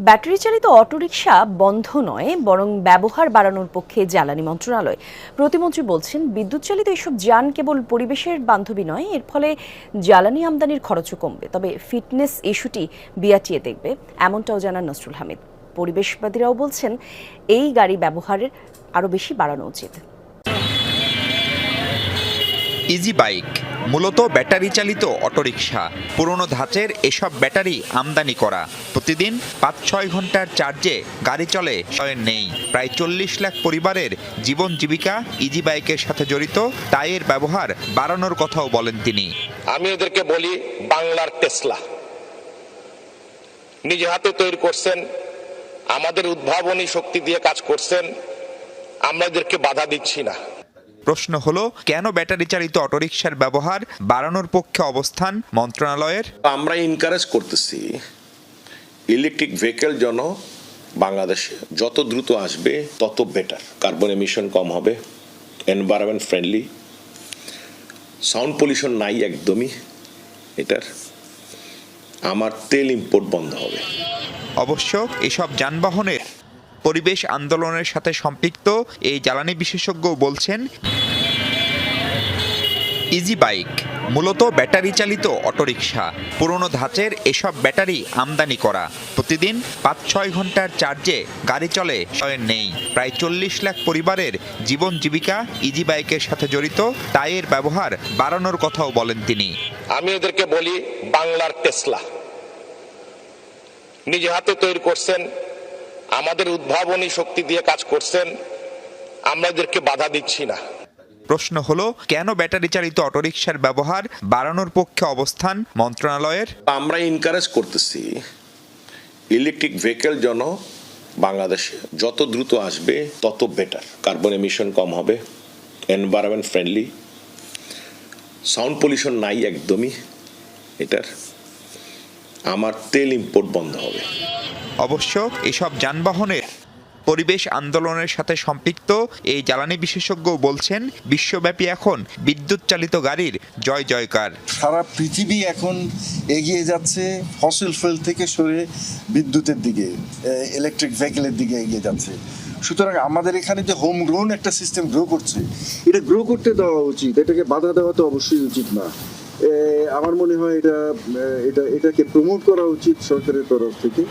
Battery চালিত autorickshaw বন্ধ নয়, বরং ব্যবহার বাড়ানোর পক্ষে জ্বালানি মন্ত্রণালয়। প্রতিমন্ত্রী বলছেন, বিদ্যুৎ চালিত এসব যান কেবল পরিবেশের বান্ধবী নয়, এর ফলে জ্বালানি আমদানির খরচও কমবে। তবে ফিটনেস ইস্যুটি বিআরটিএ দেখবে, এমনটাও জানান নসরুল হামিদ। পরিবেশবাদীরাও বলছেন, এই গাড়ি ব্যবহারের আরও বেশি বাড়ানো উচিত। ইজি বাইক মূলত ব্যাটারি চালিত অটোরিকশা। পুরনো ধাঁচের এসব ব্যাটারি আমদানি করা। প্রতিদিন ৫-৬ ঘন্টার চার্জে গাড়ি চলে নেই। প্রায় ৪০ লাখ পরিবারের জীবন জীবিকা ইজি বাইকের সাথে জড়িত, তাই এর ব্যবহার বাড়ানোর কথাও বলেন তিনি। আমি এদেরকে বলি বাংলার টেসলা। নিজে হাতে তৈরি করছেন, আমাদের উদ্ভাবনী শক্তি দিয়ে কাজ করছেন, আমরা এদেরকে বাধা দিচ্ছি না। প্রশ্ন হলো, কেন ব্যাটারি চালিত অটোরিকশার ব্যবহার বাড়ানোর পক্ষে অবস্থান মন্ত্রণালয়ের? আমরা এনকারেজ করতেছি ইলেকট্রিক ভেহিকেল যেন বাংলাদেশে যত দ্রুত আসবে তত বেটার। কার্বন এমিশন কম হবে, এনভায়রনমেন্ট ফ্রেন্ডলি, সাউন্ড পলিউশন নাই একদমই এটার। আমার তেল ইম্পোর্ট বন্ধ হবে। অবশ্য এসব যানবাহনের পরিবেশ আন্দোলনের সাথে সম্পৃক্ত এই জ্বালানি বিশেষজ্ঞ বলছেন, ইজি বাইক মূলত ব্যাটারি চালিত অটোরিকশা। পুরনো ধাঁচের এসব ব্যাটারি আমদানি করা। প্রতিদিন ৫-৬ ঘন্টার চার্জে গাড়ি চলে নেই। প্রায় ৪০ লাখ পরিবারের জীবন জীবিকা ইজি বাইকের সাথে জড়িত, তাই এর ব্যবহার বাড়ানোর কথাও বলেন তিনি। আমি এদেরকে বলি বাংলার টেসলা। নিজে হাতে তৈরি করছেন, আমাদের উদ্ভাবনী শক্তি দিয়ে কাজ করছেন, আমরা এদেরকে বাধা দিচ্ছি না। প্রশ্ন হলো, কেন ব্যাটারি চালিত অটোরিকশার ব্যবহার বাড়ানোর পক্ষে অবস্থান মন্ত্রণালয়ের? আমরা এনকারেজ করতেছি ইলেকট্রিক ভেহিকেল যেন বাংলাদেশে যত দ্রুত আসবে তত বেটার। কার্বন এমিশন কম হবে, এনভায়রনমেন্ট ফ্রেন্ডলি, সাউন্ড পলিউশন নাই একদমই এটার। আমার তেল ইম্পোর্ট বন্ধ হবে। অবশ্য এসব যানবাহনের পরিবেশ আন্দোলনের সাথে সম্পৃক্ত এই জ্বালানি বিশেষজ্ঞ বলছেন, বিশ্বব্যাপী এখন বিদ্যুৎ চালিত গাড়ির জয় জয়কার। সারা পৃথিবী এখন এগিয়ে যাচ্ছে ফসিল ফুয়েল থেকে সরে বিদ্যুতের দিকে, ইলেকট্রিক ভেহিকেলের দিকে এগিয়ে যাচ্ছে। সুতরাং আমাদের এখানে যে হোম গ্রোন একটা সিস্টেম গ্রো করছে, এটা গ্রো করতে দেওয়া উচিত, এটাকে বাধা দেওয়া তো অবশ্যই উচিত না। আমার মনে হয় এটাকে প্রমোট করা উচিত সরকারের তরফ থেকে।